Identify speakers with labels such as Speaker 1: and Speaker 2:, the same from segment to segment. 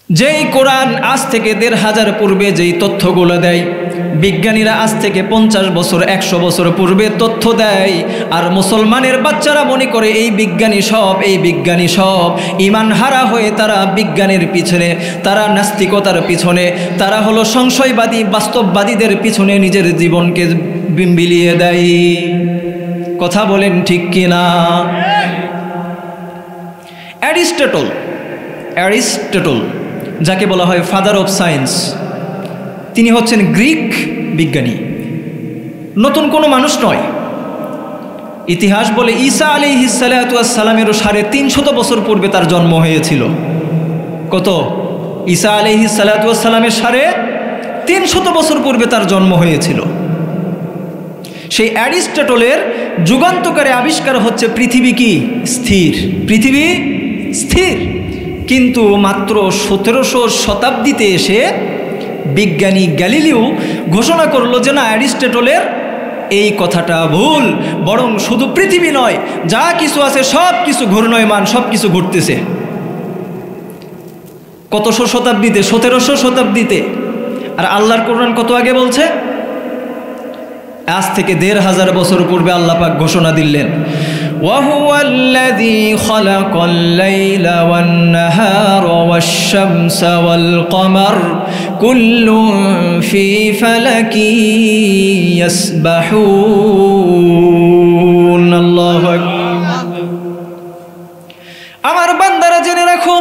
Speaker 1: যেই কোরআন আজ থেকে ১৫০০ পূর্বে যেই তথ্যগুলো দেয়, বিজ্ঞানীরা আজ থেকে 50 বছর 100 বছর পূর্বে তথ্য দেয়, আর মুসলমানের বাচ্চারা মনে করে এই বিজ্ঞানী সব ঈমান হারা হয়ে তারা বিজ্ঞানের পিছনে, তারা নাস্তিকতার পিছনে, তারা হলো সংশয়বাদী বাস্তববাদীদের পিছনে নিজের জীবনকে বিলিয়ে দেয়। কথা বলেন ঠিক কিনা? অ্যারিস্টটল যাকে বলা হয় ফাদার অফ সায়েন্স, তিনি হচ্ছেন গ্রিক বিজ্ঞানী, নতুন কোনো মানুষ নয়। ইতিহাস বলে ঈসা আলাইহিস সালাতু ওয়াস সালামেরও 350 বছর পূর্বে তার জন্ম হয়েছিল। কত? ঈসা আলাইহিস সালাতু ওয়াস সালামের 350 বছর পূর্বে তার জন্ম হয়েছিল। সেই অ্যারিস্টটলের যুগান্তকারী আবিষ্কার হচ্ছে পৃথিবী কি স্থির, পৃথিবী স্থির। কিন্তু মাত্র 1700 শতাব্দীতে এসে বিজ্ঞানী গ্যালিলিও ঘোষণা করলো যে না, অ্যারিস্টটলের এই কথাটা ভুল, বরং শুধু পৃথিবী নয়, যা কিছু আছে সব কিছু ঘূর্ণয়মান, সব কিছু ঘুরতেছে। কতশো শতাব্দীতে? 1700 শতাব্দীতে। আর আল্লাহর কোরআন কত আগে বলছে? আজ থেকে 1500 বছর পূর্বে আল্লাহ পাক ঘোষণা দিলেন, ওয়াহুয়াল্লাযী খালাকাল লাইলা ওয়ান নাহারা ওয়াশ-শামসা ওয়াল কমার কুল্লুন ফী ফালাকিন ইয়াসবাহুন। আল্লাহু আকবার। আমার বান্দারা জেনে রাখো,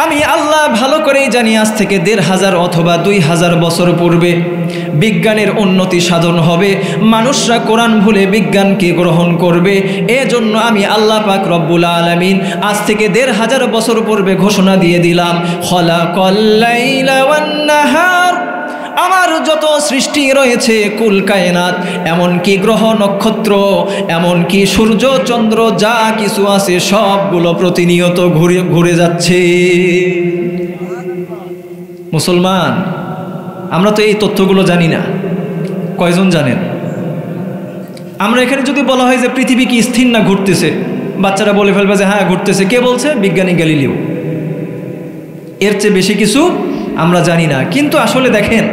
Speaker 1: আমি আল্লাহ ভালো করেই জানি আজ থেকে 1500 অথবা 2000 বছর পূর্বে বিজ্ঞানের উন্নতি সাধন হবে, মানুষরা কোরআন ভুলে বিজ্ঞানকে গ্রহণ করবে। এজন্য আমি আল্লাহ পাক রব্বুল আলামিন আজ থেকে 1500 বছর পূর্বে ঘোষণা দিয়ে দিলাম, খালাকাল লাইলা ওয়ান নাহার, আমার যত সৃষ্টি রয়েছে কুল কায়নাত, এমনকি গ্রহ নক্ষত্র, এমনকি সূর্য চন্দ্র, যা কিছু আছে সবগুলো প্রতিনিয়ত ঘুরে যাচ্ছে। মুসলমান, আমরা তো এই তথ্যগুলো জানি না। কয়জন জানেন? আমরা এখানে যদি বলা হয় যে পৃথিবী কি স্থির না ঘুরতেছে, বাচ্চারা বলে ফেলবে যে হ্যাঁ ঘুরতেছে। কে বলছে? বিজ্ঞানী গ্যালিলিও। এর চেয়ে বেশি কিছু আমরা জানি না। কিন্তু আসলে দেখেন,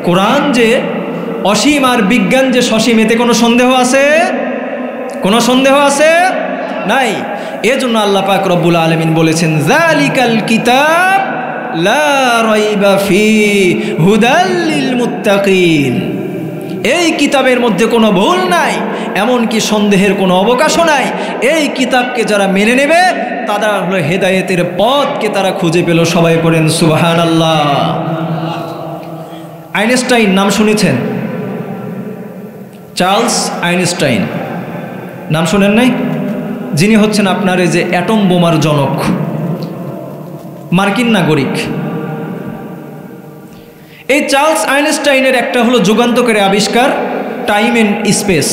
Speaker 1: কোরআন যে অসীম আর বিজ্ঞান যে সসীম, এতে কোনো সন্দেহ আছে? কোনো সন্দেহ আছে? নাই। এজন্য আল্লাহ পাক রব্বুল আলামিন বলেছেন, যালিকাল কিতাব লা রাইবা ফীহি হুদাল লিল মুত্তাকিন। এই কিতাবের মধ্যে কোনো ভুল নাই, এমনকি সন্দেহের কোনো অবকাশও নাই। এই কিতাবকে যারা মেনে নেবে তারা হলো হেদায়েতের পথকে তারা খুঁজে পেল। সবাই পড়েন সুবহানাল্লাহ। আইনস্টাইন নাম শুনেছেন? চার্লস আইনস্টাইন নাম শুনেন নাই? যিনি হচ্ছেন আপনার এই যে অ্যাটম বোমার জনক, মার্কিন নাগরিক। এই চার্লস আইনস্টাইনের একটা হলো যুগান্তকারী আবিষ্কার, টাইম এন্ড স্পেস,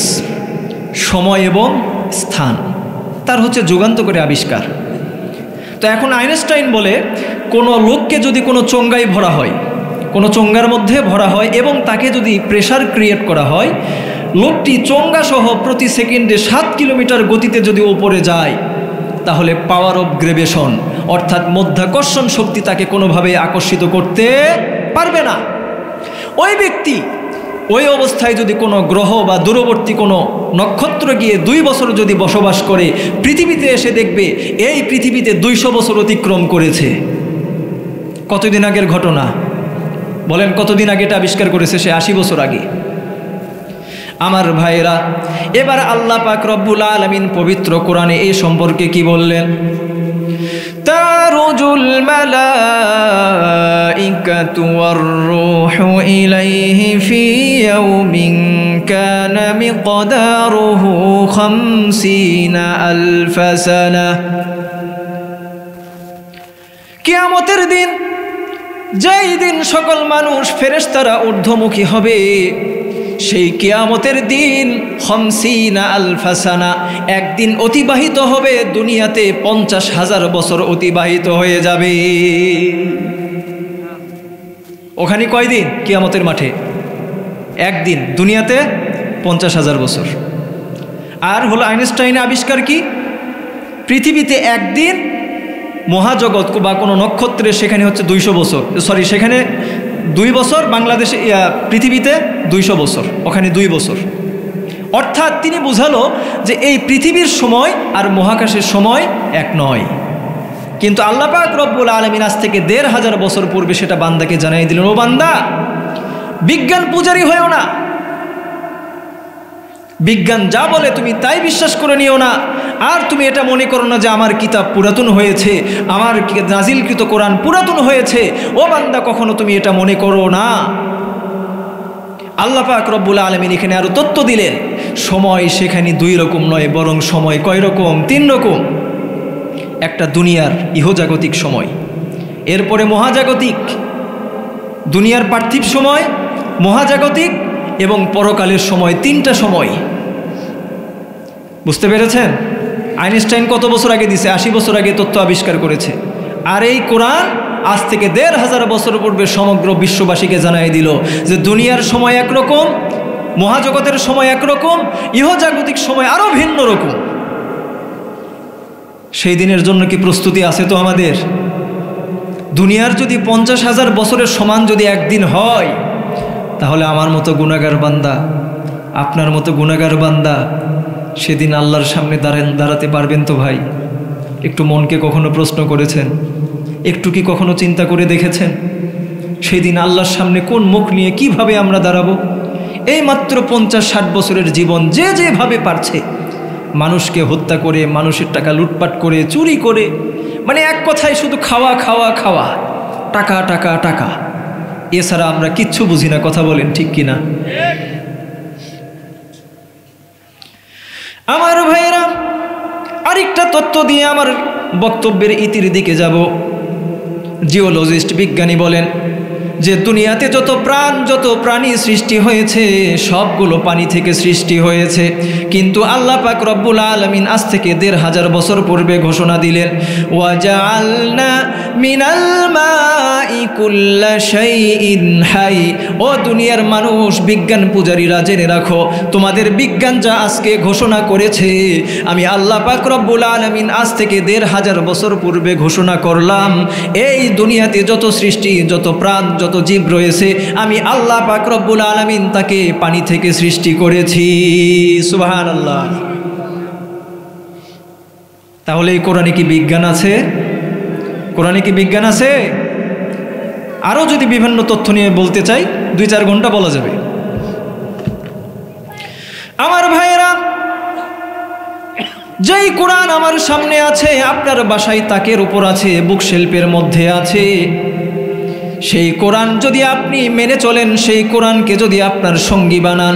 Speaker 1: সময় এবং স্থান। তার হচ্ছে যুগান্তকারী আবিষ্কার। তো এখন আইনস্টাইন বলে, কোনো লোককে যদি কোনো চোঙ্গায় ভরা হয়, কোনো চোঙ্গার মধ্যে ভরা হয় এবং তাকে যদি প্রেসার ক্রিয়েট করা হয়, লোকটি চোঙ্গা সহ প্রতি সেকেন্ডে 7 কিলোমিটার গতিতে যদি উপরে যায়, তাহলে পাওয়ার অফ গ্রেভিটেশন অর্থাৎ মধ্যাকর্ষণ শক্তি তাকে কোনোভাবে আকর্ষিত করতে পারবে না। ওই ব্যক্তি ওই অবস্থায় যদি কোনো গ্রহ বা দূরবর্তী কোনো নক্ষত্র গিয়ে 2 বছর যদি বসবাস করে, পৃথিবীতে এসে দেখবে এই পৃথিবীতে 200 বছর অতিক্রম করেছে। কতদিন আগের ঘটনা বলেন? কতদিন আগে এটা আবিষ্কার করেছে? সে 80 বছর আগে। আমার ভাইরা, এবার আল্লাহ পাক রব্বুল আলামিন পবিত্র কোরআনে এই সম্পর্কে কি বললেন? তারুজুল মালাইকাতু ওয়ার রূহু ইলাইহি ফি ইয়াউমিন কানা মিকদারুহু 50,000 সানাহ। কিয়ামতের দিন, যেই দিন সকল মানুষ ফেরেশতারা ঊর্ধ্বমুখী হবে, সেই কিয়ামতের দিন 50,000 সানা, একদিন অতিবাহিত হবে দুনিয়াতে 50,000 বছর অতিবাহিত হয়ে যাবে। ওখানে কয়দিন? কিয়ামতের মাঠে একদিন, দুনিয়াতে 50,000 বছর। আর হলো আইনস্টাইনের আবিষ্কার কি? পৃথিবীতে একদিন মহাজগৎ বা কোনো নক্ষত্রে সেখানে হচ্ছে 200 বছর, সরি সেখানে 2 বছর, বাংলাদেশে পৃথিবীতে 200 বছর, ওখানে 2 বছর। অর্থাৎ তিনি বুঝালো যে এই পৃথিবীর সময় আর মহাকাশের সময় এক নয়। কিন্তু আল্লাহ পাক রব্বুল আলামিন আজ থেকে 1500 বছর পূর্বে সেটা বান্দাকে জানিয়ে দিলেন, ও বান্দা বিজ্ঞান পূজারী হয়েও না, বিজ্ঞান যা বলে তুমি তাই বিশ্বাস করে নিও না। আর তুমি এটা মনে করো না যে আমার কিতাব পুরাতন হয়েছে, আমার নাজিলকৃত কোরআন পুরাতন হয়েছে। ও বান্দা কখনো তুমি এটা মনে করো না। আল্লাহ পাক রব্বুল আলামিন এখানে আরো তথ্য দিলেন, সময় সেখানে 2 রকম নয়, বরং সময় কয় রকম? 3 রকম। একটা দুনিয়ার ইহজাগতিক সময়, এরপরে মহাজাগতিক, দুনিয়ার পার্থিব সময়, মহাজাগতিক এবং পরকালের সময়, 3টা সময়। বুঝতে পেরেছেন? আইনস্টাইন কত বছর আগে দিছে? 80 বছর আগে তথ্য আবিষ্কার করেছে। আর এই কোরআন আজ থেকে 1500 বছর পূর্বে সমগ্র বিশ্ববাসীকে জানাই দিল যে দুনিয়ার সময় একরকম, মহাজগতের সময় একরকম, ইহজাগতিক সময় আরও ভিন্ন রকম। সেই দিনের জন্য কি প্রস্তুতি আছে তো আমাদের? দুনিয়ার যদি 50,000 বছরের সমান যদি একদিন হয়, তাহলে আমার মতো গুনাহগার বান্দা, আপনার মতো গুনাহগার বান্দা সেদিন আল্লাহর সামনে দাঁড়াতে পারবেন তো ভাই? একটু মনকে কখনো প্রশ্ন করেছেন? একটু কি কখনো চিন্তা করে দেখেছেন সেই দিন আল্লাহর সামনে কোন মুখ নিয়ে কিভাবে আমরা দাঁড়াবো? এই মাত্র 50-60 বছরের জীবন যে যেভাবে পারছে মানুষকে হত্যা করে, মানুষের টাকা লুটপাট করে, চুরি করে, মানে এক কথায় শুধু খাওয়া খাওয়া খাওয়া, টাকা টাকা টাকা, এছাড়া আমরা কিচ্ছু বুঝি না। কথা বলেন ঠিক কিনা? আমার ভাইয়েরা, আরেকটা তথ্য দিয়ে আমার বক্তব্যের ইতির দিকে যাব। জিওলজিস্ট, বিজ্ঞানী বলেন যে দুনিয়াতে যত প্রাণ, যত প্রাণী সৃষ্টি হয়েছে সবগুলো পানি থেকে সৃষ্টি হয়েছে। কিন্তু আল্লাহ পাক রব্বুল আলামিন আজ থেকে 1500 বছর পূর্বে ঘোষণা দিলেন, ওয়াজআলনা মিনাল মাই কুল্লা শাইইন হাই। ও দুনিয়ার মানুষ, বিজ্ঞান পূজারীরা জেনে রাখো, তোমাদের বিজ্ঞান যা আজকে ঘোষণা করেছে, আমি আল্লাহ পাক রব্বুল আলামিন আজ থেকে 1500 বছর পূর্বে ঘোষণা করলাম, এই দুনিয়াতে যত সৃষ্টি, যত প্রাণ, যত জীব রয়েছে, আমি আল্লাহ পাক রব্বুল আলামিন তাকে পানি থেকে সৃষ্টি করেছি। সুবহানাল্লাহ। তাহলে এই কোরআনে কি বিজ্ঞান আছে? কোরআনে কি বিজ্ঞান আছে? আরও যদি বিভিন্ন তথ্য নিয়ে বলতে চাই 2-4 ঘন্টা বলা যাবে। আমার ভাইয়েরা, যেই কোরআন আমার সামনে আছে, আপনার বাসায় তাকের উপর আছে, বুকশেল্ফের মধ্যে আছে, সেই কোরআন যদি আপনি মেনে চলেন, সেই কোরআনকে যদি আপনার সঙ্গী বানান,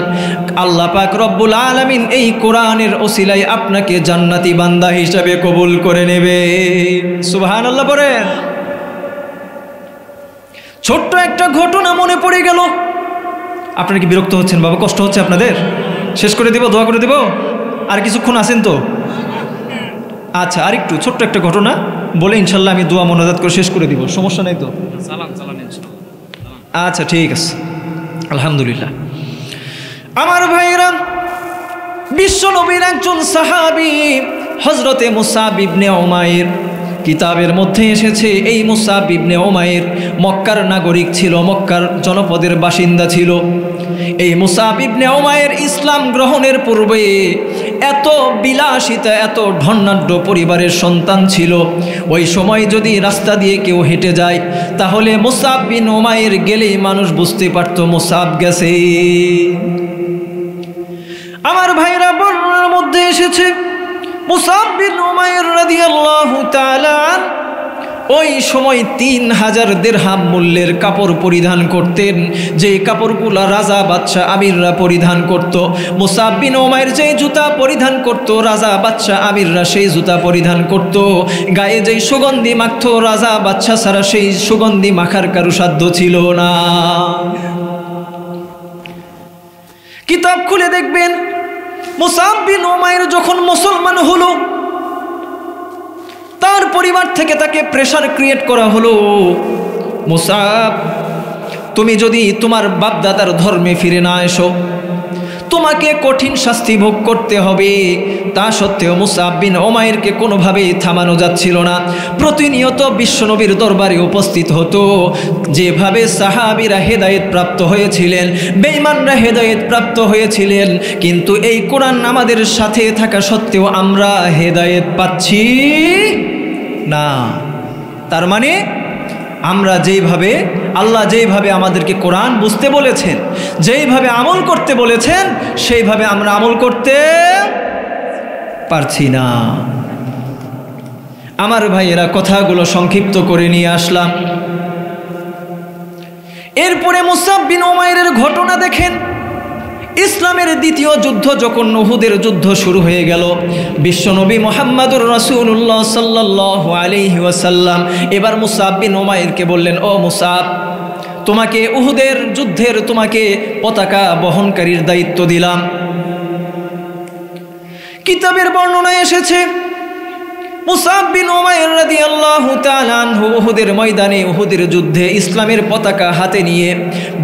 Speaker 1: আল্লাহ পাক রব্বুল আলামিন এই কোরআনের ওসিলায় আপনাকে জান্নাতি বান্দা হিসাবে কবুল করে নেবে। সুবহানাল্লাহ বলেন। ছোট্ট একটা ঘটনা মনে পড়ে গেল। আপনারা কি বিরক্ত হচ্ছেন বাবা? কষ্ট হচ্ছে আপনাদের? শেষ করে দেব? দোয়া করে দেব? আর কিছুক্ষণ আছেন তো? আচ্ছা, আর একটু ছোট্ট একটা ঘটনা বলে ইনশাল্লাহ আমি দোয়া মোনাজাত করে শেষ করে দিব। সমস্যা নেই তো? আচ্ছা ঠিক আছে, আলহামদুলিল্লাহ। আমার ভাইরা, বিশ্ব নবীর একজন সাহাবী হযরতে মুসআব ইবনে উমাইর, কিতাবের মধ্যে এসেছে এই মুসআব ইবনে উমাইর মক্কার নাগরিক ছিল, মক্কার জনপদের বাসিন্দা ছিল। এই মুসআব ইবনে উমাইর ইসলাম গ্রহণের পূর্বে এত বিলাসিতা, এত ধনাঢ্য পরিবারের সন্তান ছিল। ওই সময় যদি রাস্তা দিয়ে কেউ হেঁটে যায়, তাহলে মুসআব বিন উমাইর গেলেই মানুষ বুঝতে পারত মুসআব গেছে। আমার ভাইরা, বর্ণনার মধ্যে এসেছে মুসআব বিন উমাইর রাদিয়াল্লাহু তাআলা ওই সময় 3000 দিরহাম মূল্যের কাপড় পরিধান করতেন, যে কাপড়গুলো রাজা, বাদশাহ, আমিররা পরিধান করত। মুসআব বিন উমাইর যে জুতা পরিধান করত, রাজা, বাদশাহ, আমিররা সেই জুতা পরিধান করত। গায়ে যেই সুগন্ধি মাখত, রাজা, বাদশাহ ছাড়া সেই সুগন্ধি মাখার কারো সাধ্য ছিল না। কিতাব খুলে দেখবেন, মুসআব বিন উমাইর যখন মুসলমান হলো, তার পরিবার থেকে তাকে প্রেসার ক্রিয়েট করা হলো, মুসআব তুমি যদি তোমার বাপদাদার ধর্মে ফিরে না এসো, তোমাকে কঠিন শাস্তি ভোগ করতে হবে। তা সত্ত্বেও মুসআব বিন উমাইরকে কোনোভাবেই থামানো যাচ্ছিল না। প্রতিনিয়ত বিশ্বনবীর দরবারে উপস্থিত হতো। যেভাবে সাহাবীরা হেদায়েত প্রাপ্ত হয়েছিলেন, বেঈমানরা হেদায়েত প্রাপ্ত হয়েছিলেন, কিন্তু এই কোরআন আমাদের সাথে থাকা সত্ত্বেও আমরা হেদায়েত পাচ্ছি না। তার মানে আমরা যেইভাবে আল্লাহ যেইভাবে আমাদেরকে কোরআন বুঝতে বলেছেন, যেইভাবে আমল করতে বলেছেন, সেইভাবে আমরা আমল করতে পারছি না। আমার ভাইয়েরা, কথাগুলো সংক্ষিপ্ত করে নিয়ে আসলাম। এরপরে মুসআব বিন উমাইরের ঘটনা দেখেন। ইসলামের দ্বিতীয় যুদ্ধ যখন উহুদের যুদ্ধ শুরু হয়ে গেল, বিশ্বনবী মুহাম্মদুর রাসূলুল্লাহ সাল্লাল্লাহু আলাইহি ওয়াসাল্লাম এবার মুসআব বিন উমাইরকে বললেন, ও মুসআব, তোমাকে উহুদের যুদ্ধের তোমাকে পতাকা বহনকারীর দায়িত্ব দিলাম। কিতাবের বর্ণনায় এসেছে মুসআব বিন উমাইর রাদিয়াল্লাহু তাআলা আনহু উহুদের ময়দানে উহুদের যুদ্ধে ইসলামের পতাকা হাতে নিয়ে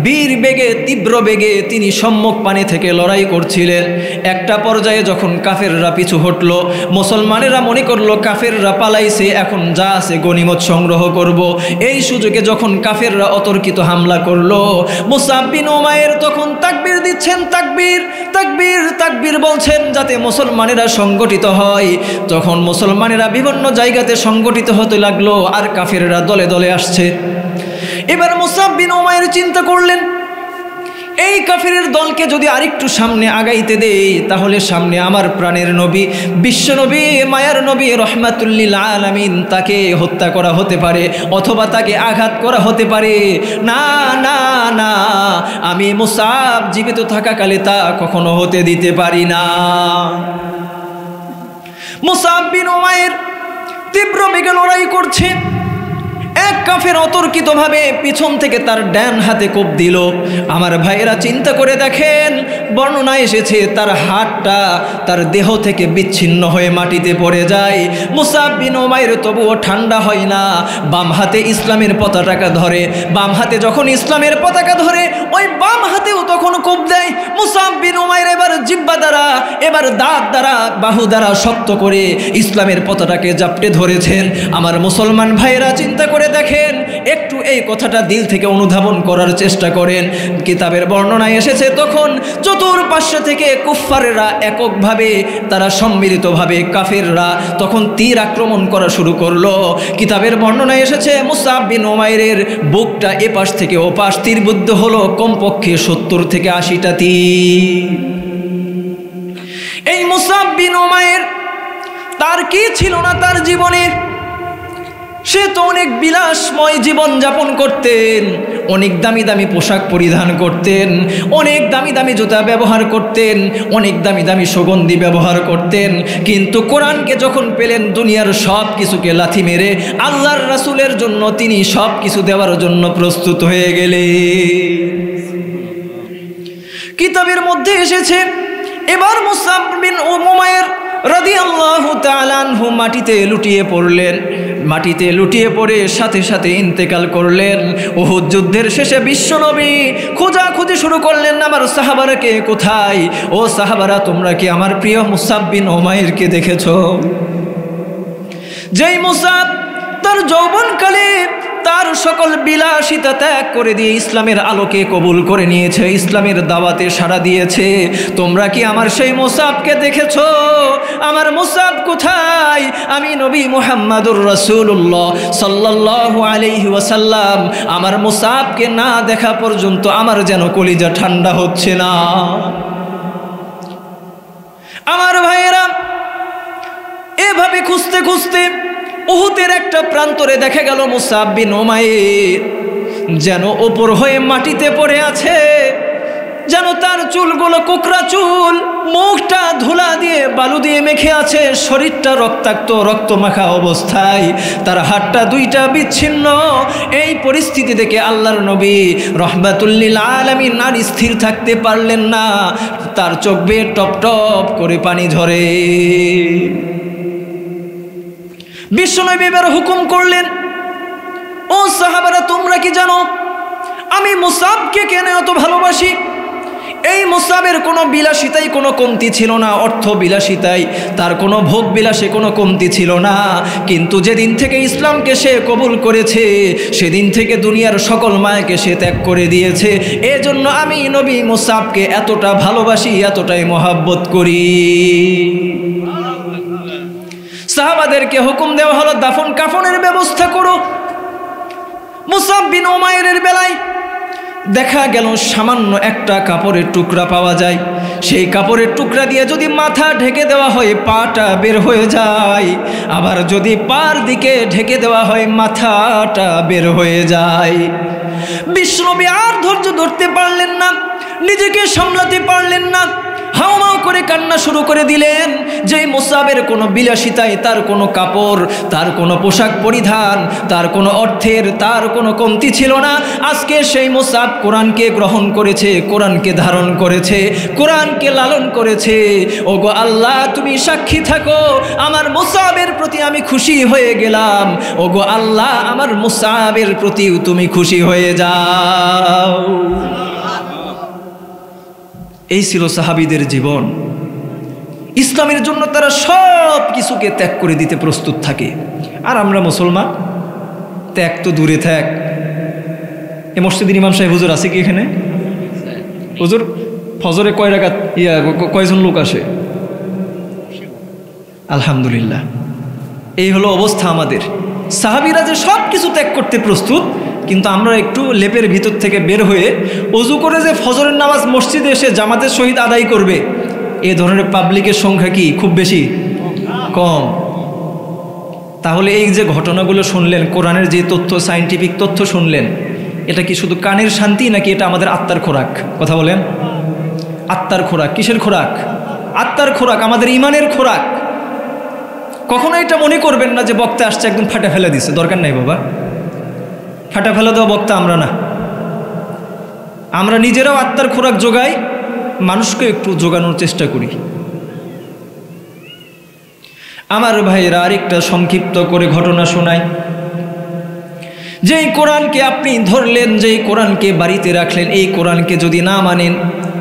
Speaker 1: বীর বেগে তীব্র বেগে তিনি সম্মুখ পানে থেকে লড়াই করছিলেন। একটা পর্যায়ে যখন কাফেররা পিছু হটল, মুসলমানেরা মনে করলো কাফেররা পালাইছে, এখন যা আছে গনিমত সংগ্রহ করব। এই সুযোগে যখন কাফেররা অতর্কিত হামলা করলো, মুসআব বিন উমাইর তখন তাকবীর দিচ্ছেন, তাকবীর তাকবীর তাকবীর বলছেন যাতে মুসলমানেরা সংগঠিত হয়। তখন মুসলমানেরা বিভিন্ন জায়গাতে সংগঠিত হতে লাগলো, আর কাফেররা দলে দলে আসছে। এবার মুসআব বিন উমাইর চিন্তা করলেন, এই কাফেরের দলকে যদি আরেকটু সামনে আগাইতে দেই, তাহলে সামনে আমার প্রাণের নবী, বিশ্বনবী, মায়ার নবী রাহমাতুল লিল আলামিন, তাকে হত্যা করা হতে পারে অথবা তাকে আঘাত করা হতে পারে। না না না, আমি মুসআব জীবিত থাকাকালে তা কখনো হতে দিতে পারি না। মুসআব বিন উমাইর তীব্র বেগে লড়াই করছে। এক কাফের অতর্কিতভাবে পিছন থেকে তার ডান হাতে কোপ দিল। আমার ভাইয়েরা চিন্তা করে দেখেন, বর্ণনায় এসেছে তার হাতটা তার দেহ থেকে বিচ্ছিন্ন হয়ে মাটিতে পড়ে যায়। মুসআব বিন উমাইর তবুও ঠান্ডা হয় না, বাম হাতে ইসলামের পতাকা ধরে। বাম হাতে যখন ইসলামের পতাকা ধরে, ওই বাম হাতেও তখন কোপ দেয়। মুসআব বিন উমাইর এবার জিহ্বা দ্বারা, এবার দাঁত দ্বারা, বাহু দ্বারা শক্ত করে ইসলামের পতাকাকে জাপটে ধরেছেন। আমার মুসলমান ভাইয়েরা চিন্তা করে দেখেন, একটু এই কথাটা দিল থেকে অনুধাবন করার চেষ্টা করেন। কিতাবের বর্ণনায় এসেছে তখন চতুর্পার্শ্ব থেকে কুফফারেরা এককভাবে, তারা সম্মিলিতভাবে কাফেররা তখন তীর আক্রমণ করা শুরু করলো। কিতাবের বর্ণনায় এসেছে মুসআব বিন উমাইরের বুকটা এপাশ থেকে ওপাশ তীরবিদ্ধ হলো কমপক্ষে 70 থেকে 80টা তীর। এই মুসআব বিন উমাইর, তার কি ছিল না তার জীবনে? সে তো অনেক বিলাসময় জীবন যাপন করতেন, অনেক দামি দামি পোশাক পরিধান করতেন, অনেক দামি দামি জুতা ব্যবহার করতেন, অনেক দামি দামি সুগন্ধি ব্যবহার করতেন। কিন্তু কোরআনকে যখন পেলেন, দুনিয়ার সব কিছুকে লাথি মেরে আল্লাহর রাসূলের জন্য তিনি সব কিছু দেওয়ার জন্য প্রস্তুত হয়ে গেলেন। কিতাবের মধ্যে এসেছে এবার মুসআব বিন উমাইর রাদিয়াল্লাহু তাআলা আনহু মাটিতে লুটিয়ে পড়লেন। মাটিতে লুটিয়ে পড়ে সাথে সাথে ইন্তেকাল করলেন। উহুদ যুদ্ধের শেষে বিশ্বনবী খোঁজাখুঁজি শুরু করলেন, আমার সাহাবারা কে কোথায়? ও সাহাবারা, তোমরা কি আমার প্রিয় মুসআব বিন উমাইরকে দেখেছো? যেই মুসআব তার যৌবনকালে তার সকল বিলাসিতা ত্যাগ করে দিয়ে ইসলামের আলোকে কবুল করে নিয়েছে, ইসলামের দাওয়াতে সাড়া দিয়েছে। তোমরা কি আমার সেই মুসআবকে দেখেছো? আমার মুসআব কোথায়? আমি নবী মুহাম্মদুর রাসূলুল্লাহ সাল্লাল্লাহু আলাইহি ওয়াসাল্লাম, আমার মুসআবকে না দেখা পর্যন্ত আমার যেন কলিজা ঠান্ডা হচ্ছে না। আমার ভাইয়েরা, এভাবে খুঁজতে খুঁজতে উহুদের একটা প্রান্তরে দেখা গেল মুসআব বিন উমাইর যেন ওপর হয়ে মাটিতে পড়ে আছে, যেন তার চুলগুলো কোকড়া চুল, মুখটা ধুলা দিয়ে বালু দিয়ে মেখে আছে, শরীরটা রক্তাক্ত রক্তমাখা অবস্থায়, তার হাতটা দুইটা বিচ্ছিন্ন। এই পরিস্থিতি দেখে আল্লাহর নবী রাহমাতুল লিল আলামিন আর স্থির থাকতে পারলেন না, তার চোখ বেয়ে টপ টপ করে পানি ঝরে। বিশ্বনবী এবার হুকুম করলেন, ও সাহাবারা, তোমরা কি জানো আমি মুসআবকে কেন এত ভালোবাসি? এই মুসাবের কোনো বিলাসিতায় কোনো কমতি ছিল না, অর্থ বিলাসিতায় তার কোনো ভোগ বিলাসে কোনো কমতি ছিল না। কিন্তু যেদিন থেকে ইসলামকে সে কবুল করেছে সেদিন থেকে দুনিয়ার সকল মায়াকে সে ত্যাগ করে দিয়েছে। এজন্য আমি নবী মুসাবকে এতটা ভালোবাসি, এতটাই মহাব্বত করি। সাহাবাদেরকে হুকুম দেওয়া হলো দাফন কাফনের ব্যবস্থা করো। মুসাব বিন উমাইরের বেলায় দেখা গেল সামান্য একটা কাপড়ের টুকরা পাওয়া যায়, সেই কাপড়ের টুকরা দিয়ে যদি মাথা ঢেকে দেওয়া হয় পাটা বের হয়ে যায়, আবার যদি পার দিকে ঢেকে দেওয়া হয় মাথাটা বের হয়ে যায়। বিশ্বনবী আর ধৈর্য ধরতে পারলেন না, নিজেকে সামলাতে পারলেন না, হাওমাও করে কান্না শুরু করে দিলেন। যে মুসাবের কোনো বিলাসিতায় তার কোনো কাপড়, তার কোনো পোশাক পরিধান, তার কোনো অর্থের তার কোনো কমতি ছিল না। আজকে সেই মুসাব কোরআনকে গ্রহণ করেছে, কোরআনকে ধারণ করেছে, কোরআনকে লালন করেছে। ওগো আল্লাহ তুমি সাক্ষী থাকো, আমার মুসাবের প্রতি আমি খুশি হয়ে গেলাম। ওগো আল্লাহ আমার মুসাবের প্রতিও তুমি খুশি হয়ে যাও। এই ছিল সাহাবীদের জীবন। ইসলামের জন্য তারা সব কিছুকে ত্যাগ করে দিতে প্রস্তুত থাকে। আর আমরা মুসলমান, ত্যাগ তো দূরে থাক। এ মসজিদের ইমাম সাহেব হুজুর আছে কি এখানে? হুজুর ফজরে কয় রাকাত কয়জন লোক আসে? আলহামদুলিল্লাহ। এই হলো অবস্থা আমাদের। সাহাবীরা যে সব কিছু ত্যাগ করতে প্রস্তুত, কিন্তু আমরা একটু লেপের ভিতর থেকে বের হয়ে ওযু করে যে ফজরের নামাজ মসজিদে এসে জামাতের সহিত আদায় করবে, এ ধরনের পাবলিকের সংখ্যা কি খুব বেশি? কম। তাহলে এই যে ঘটনাগুলো শুনলেন, কোরআনের যে তথ্য, সায়েন্টিফিক তথ্য শুনলেন, এটা কি শুধু কানের শান্তি নাকি এটা আমাদের আত্মার খোরাক? কথা বলেন। আত্মার খোরাক। কিসের খোরাক? আত্মার খোরাক, আমাদের ইমানের খোরাক। কখনো এটা মনে করবেন না যে বক্তা আসছে একদম ফাটা ফেলে দিচ্ছে, দরকার নাই বাবা। ফাটা ফেলে দেওয়া বক্তা আমরা না। আমরা নিজেরাও আত্মার খোরাক যোগাই, মানুষকে একটু যোগানোর চেষ্টা করি। আমার ভাইয়েরা, আরেকটা সংক্ষিপ্ত করে ঘটনা শোনাই। যেই কোরআনকে আপনি ধরলেন, যেই কোরআনকে বাড়িতে রাখলেন, এই কোরআনকে যদি না মানেন,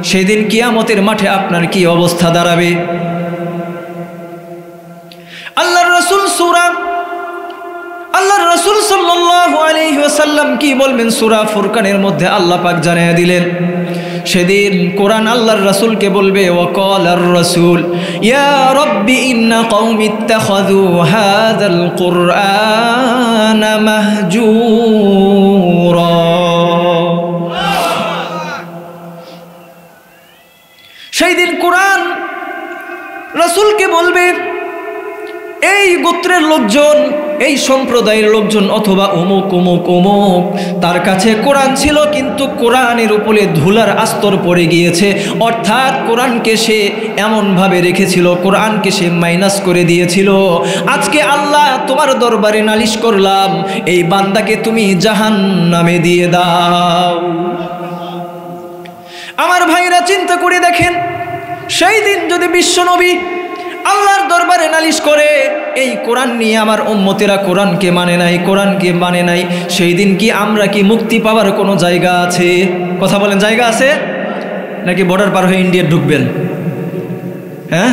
Speaker 1: সেদিন কিয়ামতের মাঠে আপনার কি অবস্থা দাঁড়াবে? আল্লাহর রাসূল সাল্লাল্লাহু আলাইহি ওয়াসাল্লাম কি বলবেন সূরা ফুরকানের মধ্যে আল্লাহ পাক জানিয়ে দিলেন। সেদিন কোরআন আল্লাহর রাসূলকে বলবে, ওয়াকালার রাসূল ইয়া রাব্বি ইন্না কওমি ইত্তাখাযু হাযাল কুরআনা মাহজুরা। সেই দিন কোরআন রাসূলকে বলবে, এই গোত্রের লোকজন, এই সম্প্রদায়ের লোকজন অথবা অমুক অমুক অমুক, তার কাছে কোরআন ছিল কিন্তু কোরআনের উপরে ধুলার আস্তর পড়ে গিয়েছে। অর্থাৎ কোরআনকে সে এমনভাবে রেখেছিল, কোরআনকে সে মাইনাস করে দিয়েছিল। আজকে আল্লাহ তোমার দরবারে নালিশ করলাম, এই বান্দাকে তুমি জাহান্নামে দিয়ে দাও। আমার ভাইরা চিন্তা করে দেখেন, সেই দিন যদি বিশ্বনবী আল্লাহর দরবারে নালিশ করে, এই কোরআন নিয়ে আমার উম্মতেরা কোরআনকে মানে নাই, কোরআনকে মানে নাই, সেই দিন কি আমরা কি মুক্তি পাওয়ার কোনো জায়গা আছে? কথা বলেন, জায়গা আছে নাকি বর্ডার পার হয়ে ইন্ডিয়া ঢুকবেন? হ্যাঁ,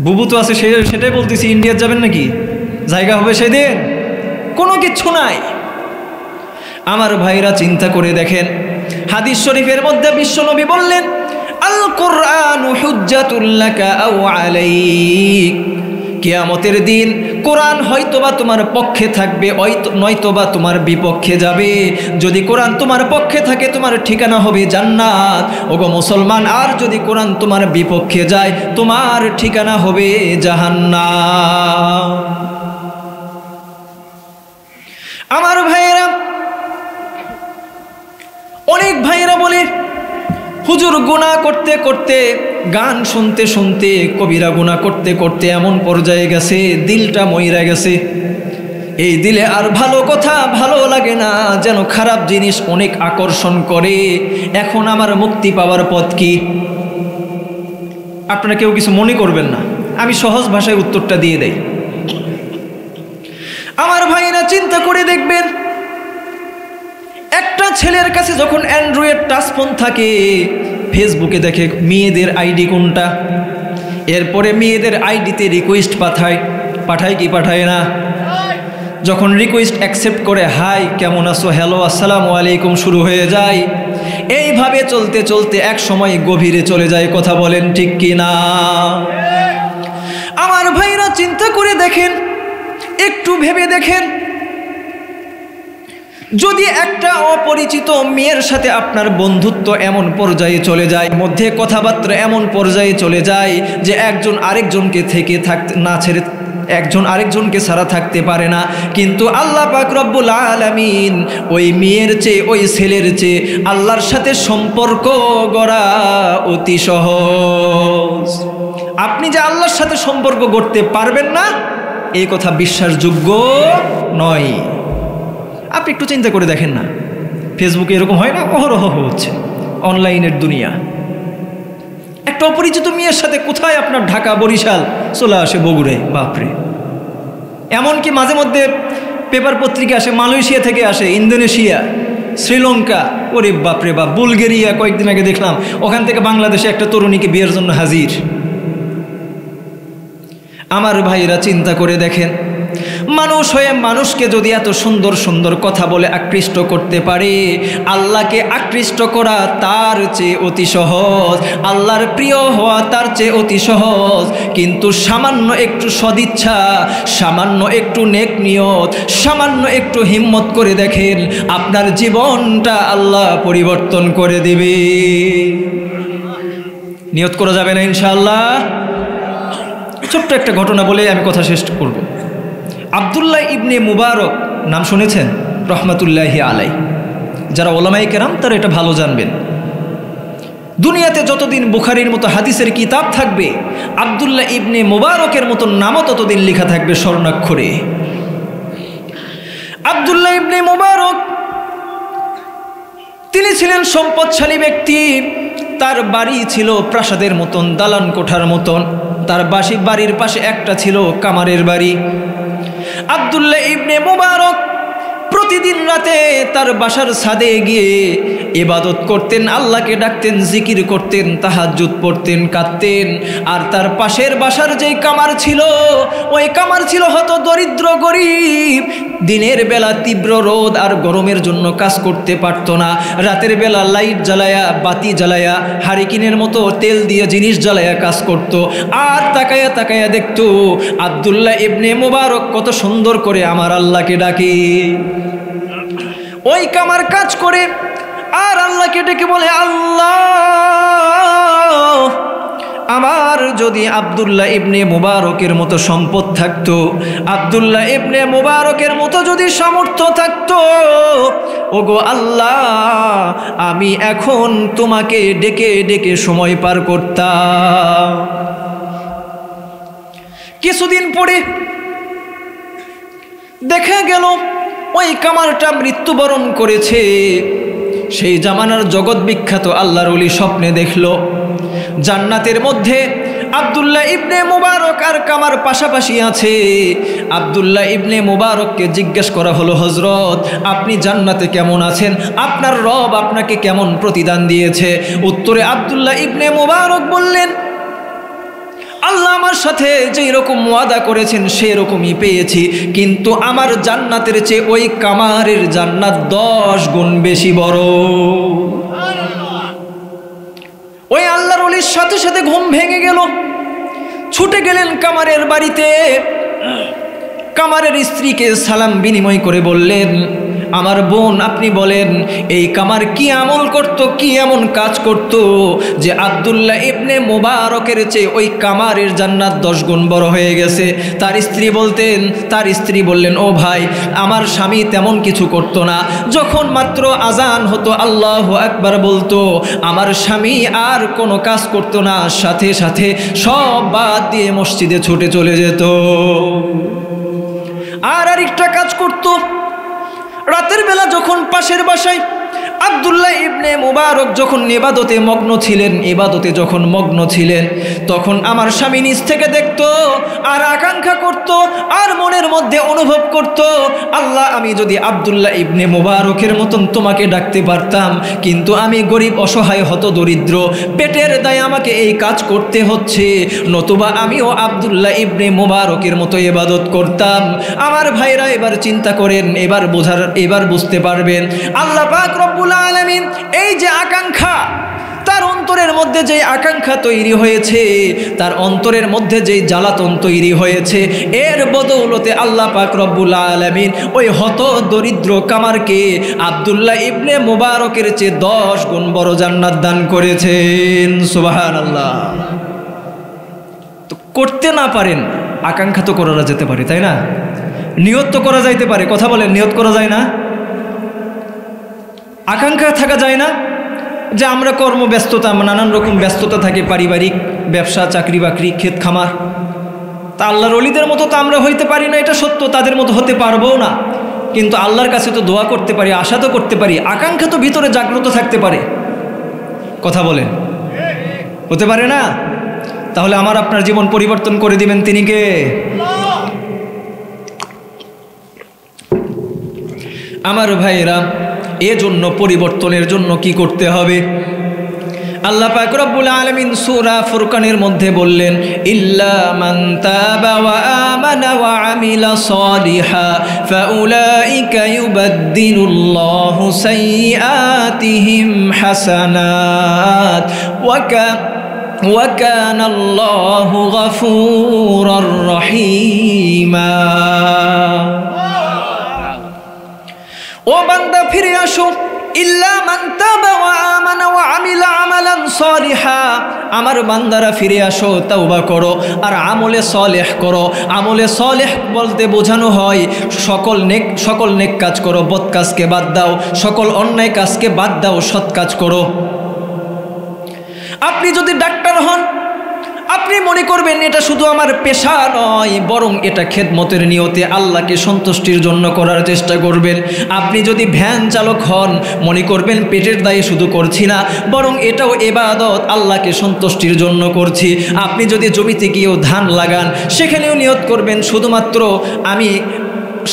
Speaker 1: বুবু তো আছে, সেটাই বলতেছি। ইন্ডিয়া যাবেন নাকি? জায়গা হবে সেদিন? কোনো কিচ্ছু নাই। আমার ভাইরা চিন্তা করে দেখেন, হাদিস শরীফের মধ্যে বিশ্বনবী বললেন, আল কুরআনু হুজ্জাতুল লাকা আও আলাইক। কিয়ামতের দিন কোরআন হয়তোবা তোমার পক্ষে থাকবে, নয়তোবা তোমার বিপক্ষে যাবে। যদি কোরআন তোমার পক্ষে থাকে তোমার ঠিকানা হবে জান্নাত, ওগো মুসলমান। আর যদি কোরআন তোমার বিপক্ষে যায় তোমার ঠিকানা হবে জাহান্নাম। আমার ভাইয়েরা, অনেক ভাইয়েরা বলে, হুজুর গুনাহ করতে করতে, গান শুনতে শুনতে, কবিরা গুনাহ করতে করতে এমন পর্যায়ে গেছে, দিলটা মইরা গেছে। এই দিলে আর ভালো কথা ভালো লাগে না, যেন খারাপ জিনিস অনেক আকর্ষণ করে। এখন আমার মুক্তি পাওয়ার পথ কি? আপনারা কেউ কিছু মনে করবেন না, আমি সহজ ভাষায় উত্তরটা দিয়ে দেই। আমার ভাইরা চিন্তা করে দেখবেন, একটা ছেলে ছেলের কাছে যখন অ্যান্ড্রয়েড টাচ ফোন থাকে, ফেসবুকে দেখে মেয়েদের আইডি কোনটা, এরপরে মেয়েদের আইডিতে রিকোয়েস্ট পাঠায় কি পাঠায় না? যখন রিকোয়েস্ট অ্যাকসেপ্ট করে হাই কেমন আছো, হ্যালো, আসসালামু আলাইকুম শুরু হয়ে যায়। এইভাবে চলতে চলতে এক সময় গভীরে চলে যায়। কথা বলেন ঠিক কি না? আমার ভাইরা চিন্তা করে দেখেন, একটু ভেবে দেখেন, যদি একটা অপরিচিত মেয়ের সাথে আপনার বন্ধুত্ব এমন পর্যায়ে চলে যায়, মধ্যে কথাবার্তা এমন পর্যায়ে চলে যায় যে একজন আরেকজনকে থেকে থাকতে না ছেড়ে একজন আরেকজনকে ছাড়া থাকতে পারে না, কিন্তু আল্লাহ পাক রব্বুল আলামিন ওই মেয়ের চেয়ে, ওই ছেলের চেয়ে আল্লাহর সাথে সম্পর্ক গড়া অতি সহজ। আপনি যে আল্লাহর সাথে সম্পর্ক গড়তে পারবেন না, এই কথা বিশ্বাসযোগ্য নয়। আপনি একটু চিন্তা করে দেখেন না, ফেসবুকে এরকম হয় না? অহরহ হচ্ছে, অনলাইনের দুনিয়া। একটা অপরিচিত মেয়ের সাথে কোথায় আপনার ঢাকা বরিশাল চলে আসে বগুড়ে, বাপরে। এমনকি মাঝে মধ্যে পেপার পত্রিকা আসে মালয়েশিয়া থেকে আসে, ইন্দোনেশিয়া, শ্রীলঙ্কা, ওরে বাপরে বাপ, বুলগেরিয়া। কয়েকদিন আগে দেখলাম ওখান থেকে বাংলাদেশে একটা তরুণীকে বিয়ের জন্য হাজির। আমার ভাইরা চিন্তা করে দেখেন, মানুষ হয়ে মানুষকে যদি এত সুন্দর সুন্দর কথা বলে আকৃষ্ট করতে পারে, আল্লাহকে আকৃষ্ট করা তার চেয়ে অতি সহজ, আল্লাহর প্রিয় হওয়া তার চেয়ে অতি সহজ। কিন্তু সামান্য একটু সদিচ্ছা, সামান্য একটু নেক নিয়ত, সামান্য একটু হিম্মত করে দেখেন, আপনার জীবনটা আল্লাহ পরিবর্তন করে দিবে। নিয়ত করা যাবে না ইনশাআল্লাহ? ছোট্ট একটা ঘটনা বলে আমি কথা শেষ করব। আব্দুল্লাহ ইবনে মুবারক নাম শুনেছেন? রহমাতুল্লাহি আলাইহি। যারা ওলামায়ে কেরাম তারা এটা ভালো জানবেন। দুনিয়াতে যতদিন বুখারীর মতো হাদিসের কিতাব থাকবে, আব্দুল্লাহ ইবনে মুবারকের মতো নামও ততদিন লেখা থাকবে স্বর্ণাক্ষরে। আব্দুল্লাহ ইবনে মুবারক তিনি ছিলেন সম্পদশালী ব্যক্তি। তার বাড়ি ছিল প্রাসাদের মতন, দালান কোঠার মতন। তার বাড়ির পাশে একটা ছিল কামারের বাড়ি। আব্দুল্লাহ ইবনে মুবারক প্রতিদিন রাতে তার বাসার ছাদে গিয়ে ইবাদত করতেন, আল্লাহকে ডাকতেন, জিকির করতেন, তাহাজ্জুদ পড়তেন, কাঁদতেন। আর তার পাশের বাসার যেই কামার ছিল, ওই কামার ছিল হয়তো দরিদ্র গরিব। দিনের বেলা তীব্র রোদ আর গরমের জন্য কাজ করতে পারত না। রাতের বেলা লাইট জ্বালায়া, বাতি জ্বালায়া, হারিকিনের মতো তেল দিয়ে জিনিস জ্বালায়া কাজ করত। আর তাকায়া তাকায়া দেখত আব্দুল্লাহ ইবনে মুবারক কত সুন্দর করে আমার আল্লাহকে ডাকে। ওই কামার কাজ করে আর আল্লাহকে ডেকে বলে, আল্লাহ, আমার যদি আব্দুল্লাহ ইবনে মুবারকের মতো সম্পদ থাকতো, আব্দুল্লাহ ইবনে মুবারকের মতো যদি সামর্থ্য থাকতো, ওগো আল্লাহ, আমি এখন তোমাকে ডেকে ডেকে সময় পার করতাম। কিছুদিন পরে দেখা গেল ওই কামারটা মৃত্যুবরণ করেছে। সেই জামানার জগৎ বিখ্যাত আল্লাহর ওলি স্বপ্নে দেখল জান্নাতের মধ্যে আব্দুল্লাহ ইবনে মুবারক আর কামার পাশাপাশি আছে। আব্দুল্লাহ ইবনে মুবারককে জিজ্ঞেস করা হলো, হযরত, আপনি জান্নাতে কেমন আছেন? আপনার রব আপনাকে কেমন প্রতিদান দিয়েছে? উত্তরে আব্দুল্লাহ ইবনে মুবারক বললেন, আল্লাহ আমার সাথে যেই রকম ওয়াদা করেছেন সেই রকমই পেয়েছি, কিন্তু আমার জান্নাতের চেয়ে ওই কামারের জান্নাত 10 গুণ বেশি বড়। ওই আল্লাহর ওলির সাথে সাথে ঘুম ভেঙে গেল। ছুটে গেলেন কামারের বাড়িতে। কামারের স্ত্রীকে সালাম বিনিময় করে বললেন, আমার বোন, আপনি বলেন এই কামার কি আমল করত, কি এমন কাজ করত যে আব্দুল্লাহ ইবনে মুবারকের চেয়ে ওই কামারের জান্নাত 10 গুণ বড় হয়ে গেছে? তার স্ত্রী বললেন, ও ভাই, আমার স্বামী তেমন কিছু করত না। যখন মাত্র আজান হতো, আল্লাহু আকবার বলতো, আমার স্বামী আর কোনো কাজ করত না, সাথে সাথে সব বাদ দিয়ে মসজিদে ছুটে চলে যেত। আর আরেকটা কাজ করত, রাতের বেলা যখন পাশের বাসায় আব্দুল্লাহ ইবনে মুবারক যখন ইবাদতে মগ্ন ছিলেন তখন আমার স্বামী নিজ থেকে দেখতো আর আকাঙ্ক্ষা করত আর মনের মধ্যে অনুভব করত, আল্লাহ আমি যদি আব্দুল্লাহ ইবনে মুবারকের মতন তোমাকে ডাকতে পারতাম, কিন্তু আমি গরিব অসহায় হতদরিদ্র, পেটের দায়ে আমাকে এই কাজ করতে হচ্ছে, নতুবা আমিও আব্দুল্লাহ ইবনে মুবারকের মতো ইবাদত করতাম। আমার ভাইরা এবার চিন্তা করেন, এবার বুঝতে পারবেন আল্লাহ পাক রব্বুল আলামিন এই যে আকাঙ্ক্ষা, তার অন্তরের মধ্যে যে আকাঙ্ক্ষা তৈরি হয়েছে, তার অন্তরের মধ্যে যে জ্বালাতন তৈরি হয়েছে, এর বদৌলতে আল্লাহ পাক রব্বুল আলামিন ওই হত দরিদ্র কামারকে আব্দুল্লাহ ইবনে মুবারকের চেয়ে 10 গুণ বড় জান্নাত দান করেছেন। সুবহানাল্লাহ। তো করতে না পারেন, আকাঙ্ক্ষা তো করা যেতে পারে, তাই না? নিয়ত তো করা যাইতে পারে। কথা বলেন, নিয়ত করা যায় না? আকাঙ্ক্ষা থাকা যায় না? যে আমরা কর্মব্যস্ততা, নানান রকম ব্যস্ততা থাকে, পারিবারিক, ব্যবসা, চাকরি বাকরি, ক্ষেত খামার, তা আল্লাহর ওলিদের মতো তো আমরা হইতে পারি না, এটা সত্য, তাদের মতো হতে পারবো না, কিন্তু আল্লাহর কাছে তো দোয়া করতে পারি, আশা তো করতে পারি, আকাঙ্ক্ষা তো ভিতরে জাগ্রত থাকতে পারে। কথা বলেন, হতে পারে না? তাহলে আমার আপনার জীবন পরিবর্তন করে দিবেন তিনি কে? আমার ভাইরা, এজন্য পরিবর্তনের জন্য কি করতে হবে? আল্লাহ পাক রব্বুল আলামিন সূরা ফুরকানের মধ্যে বললেন, ইল্লা মান তাবা ওয়া আমানা ওয়া আমিলা সালিহা ফাউলাইকা ইউবাদদিলুল্লাহু সাইয়্যাতিহিম হাসানাত ওয়া কানাল্লাহু গফুরার রহিমা। ও বান্দা ফিরে আসো, ইল্লা মান তাবা ওয়া আমানা ওয়া আমিলা আমালান সালিহা, আমার বান্দারা ফিরে আসো, তাওবা করো আর আমলে সালেহ করো। আমলে সালেহ বলতে বোঝানো হয় সকল নেক কাজ করো, বদ কাজকে বাদ দাও, সকল অন্যায় কাজকে বাদ দাও, সৎ কাজ করো। আপনি যদি ডাক্তার হন, আপনি মনে করবেন এটা শুধু আমার পেশা নয়, বরং এটা খেদমতের নিয়তে আল্লাহকে সন্তুষ্টির জন্য করার চেষ্টা করবেন। আপনি যদি ভ্যান চালক হন, মনে করবেন পেটের দায়ে শুধু করছি না, বরং এটাও ইবাদত, আল্লাহকে সন্তুষ্টির জন্য করছি। আপনি যদি জমিতে গিয়েও ধান লাগান, সেখানেও নিয়ত করবেন শুধুমাত্র আমি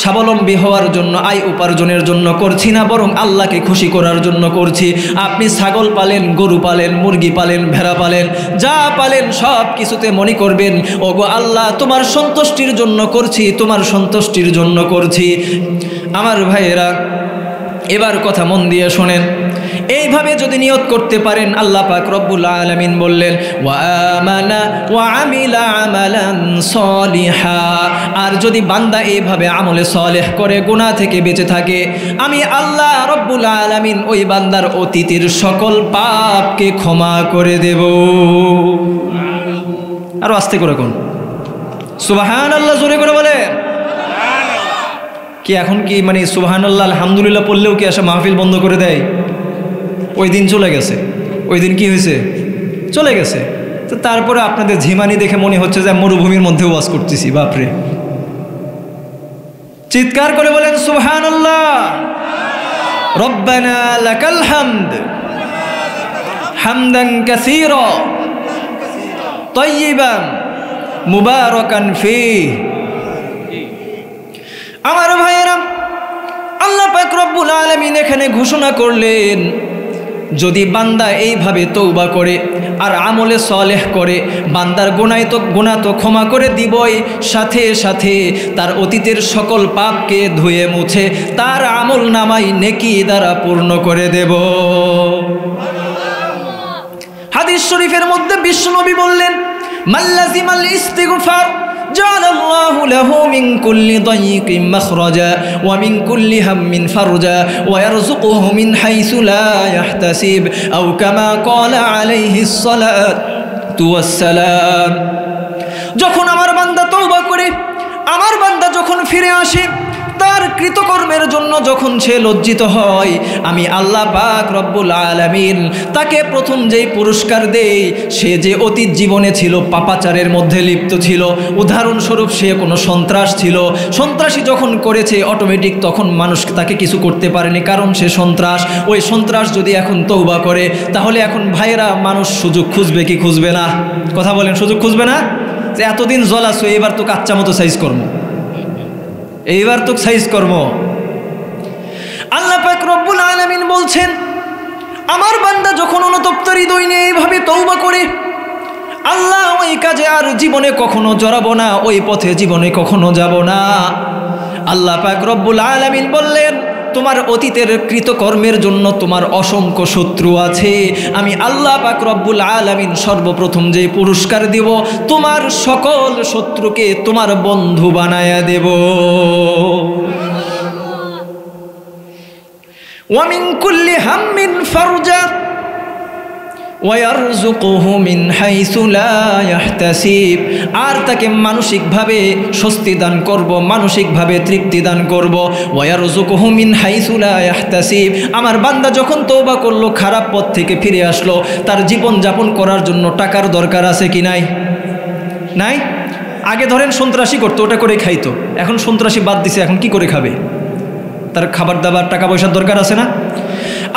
Speaker 1: স্বাবলম্বী হওয়ার জন্য, আয় উপার্জনের জন্য করছি না, বরং আল্লাহকে খুশি করার জন্য করছি। আপনি ছাগল পালেন, গরু পালেন, মুরগি পালেন, ভেড়া পালেন, যা পালেন সব কিছুতে মনে করবেন, ওগো আল্লাহ তোমার সন্তুষ্টির জন্য করছি, তোমার সন্তুষ্টির জন্য করছি। আমার ভাইয়েরা, এবার কথা মন দিয়ে শোনেন, এইভাবে যদি নিয়ত করতে পারেন, আল্লাহ পাক রব্বুল আলামিন বললেন ওয়া আমানা ওয়া আমিলা আমালান সালিহা, আর যদি বান্দা এইভাবে আমলে সালেহ করে, গুনাহ থেকে বেঁচে থাকে, আমি আল্লাহ রব্বুল আলামিন ওই বান্দার অতীতের সকল পাপকে ক্ষমা করে দেব। আর আস্তে করে কোন সুবহানাল্লাহ, জোরে করে বলে কি? এখন কি মানে সুবহানাল্লাহ আলহামদুলিল্লাহ পড়লেও কি আসা মাহফিল বন্ধ করে দেয়? ওই দিন চলে গেছে, ওই দিন কি হয়েছে? চলে গেছে। তো তারপরে আপনাদের ঝিমানি দেখে মনে হচ্ছে যে মরুভূমির মধ্যে ওয়াজ করতেছি। বাপরে, চিৎকার করে বলেন সুবহানাল্লাহ। রব্বানা লাকাল হামদ হামদান কাসীরা তাইয়িবান মুবারাকান ফীহ। আমার ভাইয়েরা, আল্লাহ পাক রব্বুল আলামিন এখানে ঘোষণা করলেন, যদি বান্দা এইভাবে তওবা করে আর আমলে সালেহ করে, বান্দার গুনাহ তো ক্ষমা করে দিবই, সাথে সাথে তার অতীতের সকল পাপকে ধুয়ে মুছে তার আমল নামায় নেকি দ্বারা পূর্ণ করে দেব। হাদিস শরীফের মধ্যে বিশ্বনবী বললেন, মাল্লাজিমাল ইস্তিগফার জাআলাল্লাহু লাহু মিন কুল্লি দাইয়িকিন মাখরাজা ওয়া মিন কুল্লি হাম্মিন ফারজা ওয়া ইয়ারযুকুহু মিন হাইসু লা ইয়াহতাসিব আও কামা ক্বালা আলাইহিস সালাতু ওয়াস সালাম। যখন আমার বান্দা তওবা করে, আমার বান্দা যখন ফিরে আসে, তার কৃতকর্মের জন্য যখন সে লজ্জিত হয়, আমি আল্লাহ পাক রব্বুল আলামিন তাকে প্রথম যেই পুরস্কার দেই, সে যে অতীত জীবনে ছিল পাপাচারের মধ্যে লিপ্ত ছিল, উদাহরণস্বরূপ সে কোনো সন্ত্রাস ছিল, সন্ত্রাসী যখন করেছে অটোমেটিক তখন মানুষ তাকে কিছু করতে পারেনি, কারণ সে সন্ত্রাস। ওই সন্ত্রাস যদি এখন তওবা করে, তাহলে এখন ভাইয়েরা মানুষ সুযোগ খুঁজবে কি খুঁজবে না? কথা বলেন, সুযোগ খুঁজবে না? যে এতদিন জ্বলাছো, এবার তো কাচ্চা মতো সাইজ করবো, এইবার তো সাইজ কর্ম। আল্লাহ পাক রব্বুল আলামিন বলছেন, আমার বান্দা যখন অনুতপ্ত হৃদয় নিয়ে এইভাবে তওবা করে, আল্লাহ ওই কাজে আর জীবনে কখনো জড়াবো না, ওই পথে জীবনে কখনো যাব না। আল্লাহ পাক রব্বুল আলামিন বললেন, তোমার অতীতের কৃতকর্মের জন্য তোমার অসংখ্য শত্রু আছে, আমি আল্লাহ পাক রব্বুল আলামিন সর্বপ্রথম যে পুরস্কার দিব, তোমার সকল শত্রুকে তোমার বন্ধু বানায়া দেব। ওয়া মিন কুল্লি হাম্মিন ফারজা ওয়ারযুকুহু মিন হাইসু লা ইয়াহতাসিব, আর তাকে মানসিকভাবে স্বস্তি দান করব, মানসিকভাবে তৃপ্তি দান করব। ওয়ারযুকুহু মিন হাইসু লা ইয়াহতাসিব, আমার বান্দা যখন তওবা করলো, খারাপ পথ থেকে ফিরে আসলো, তার জীবন যাপন করার জন্য টাকার দরকার আছে কি নাই? নাই। আগে ধরেন সন্ত্রাসী করতো, ওটা করে খাইতো, এখন সন্ত্রাসী বাদ দিছে, এখন কি করে খাবে? তার খাবার দাবার টাকা পয়সার দরকার আছে না?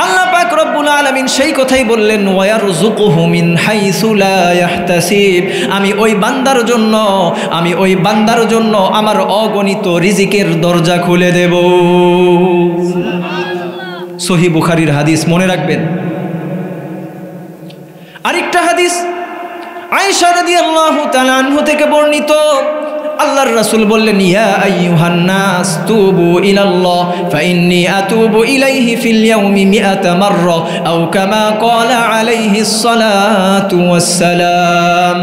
Speaker 1: আল্লাহ পাক রব্বুল আলামিন সেই কথাই বললেন, ওয়ারযুকুহু মিন হাইসু লা ইয়াহতাসিব, আমি ওই বান্দার জন্য আমার অগণিত রিজিকের দরজা খুলে দেব। সহিহ বুখারীর হাদিস, মনে রাখবেন। আরেকটা হাদিস আয়েশা রাদিয়াল্লাহু তাআলা আনহা থেকে বর্ণিত, আল্লাহর রাসূল বললেন, ইয়া আইয়ুহান নাস তুবু ইলাল্লাহ ফাইন্নী আতুবু ইলাইহি ফিল ইয়াউমি মিআতা মাররা আও কামা ক্বালা আলাইহিস সালাতু ওয়াস সালাম।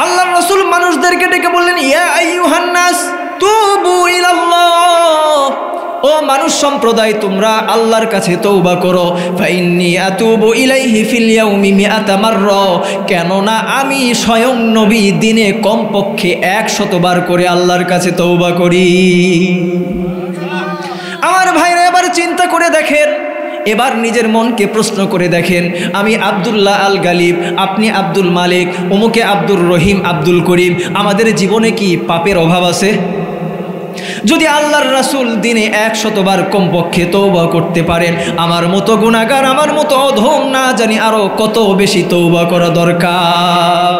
Speaker 1: আল্লাহর রাসূল মানুষদেরকে ডেকে বললেন, ইয়া আইয়ুহান নাস তুবু ইলাল্লাহ, ও মানুষ সম্প্রদায়, তোমরা আল্লাহর কাছে তওবা করো। ফাইন্নী আতুবু ইলাইহি ফিল ইয়াউমি মিআতা মাররা, কেননা আমি স্বয়ং নবী দিনে কমপক্ষে 100 বার করে আল্লাহর কাছে তওবা করি। আমার ভাইরা, এবার চিন্তা করে দেখেন, এবার নিজের মনকে প্রশ্ন করে দেখেন, আমি আব্দুল্লাহ আল গালিব, আপনি আব্দুল মালিক, অমুকে আব্দুর রহিম, আব্দুল করিম, আমাদের জীবনে কি পাপের অভাব আছে? যদি আল্লাহর রাসূল দিনে 100 বার কমপক্ষে তওবা করতে পারেন, আমার মতো গুনাহগার, আমার মতো অধম না জানি আরো কত বেশি তওবা করা দরকার।